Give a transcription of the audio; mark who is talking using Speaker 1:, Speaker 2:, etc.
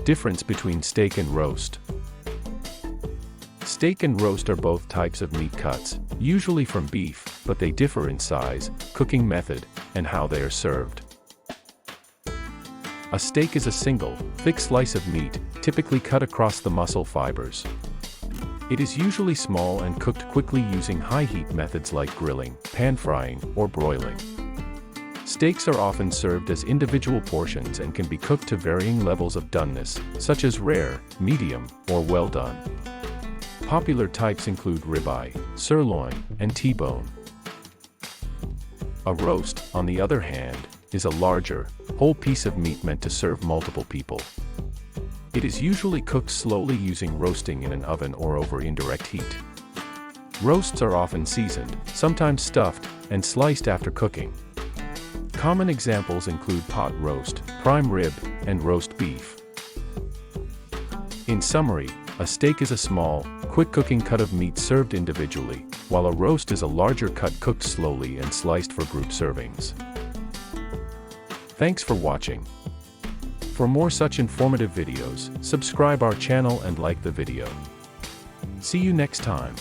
Speaker 1: Difference between steak and roast. Steak and roast are both types of meat cuts, usually from beef, but they differ in size, cooking method, and how they are served. A steak is a single, thick slice of meat, typically cut across the muscle fibers. It is usually small and cooked quickly using high-heat methods like grilling, pan-frying, or broiling. Steaks are often served as individual portions and can be cooked to varying levels of doneness, such as rare, medium, or well done. Popular types include ribeye, sirloin, and T-bone. A roast, on the other hand, is a larger, whole piece of meat meant to serve multiple people. It is usually cooked slowly using roasting in an oven or over indirect heat. Roasts are often seasoned, sometimes stuffed, and sliced after cooking. Common examples include pot roast, prime rib, and roast beef. In summary, a steak is a small, quick-cooking cut of meat served individually, while a roast is a larger cut cooked slowly and sliced for group servings. Thanks for watching. For more such informative videos, subscribe our channel and like the video. See you next time.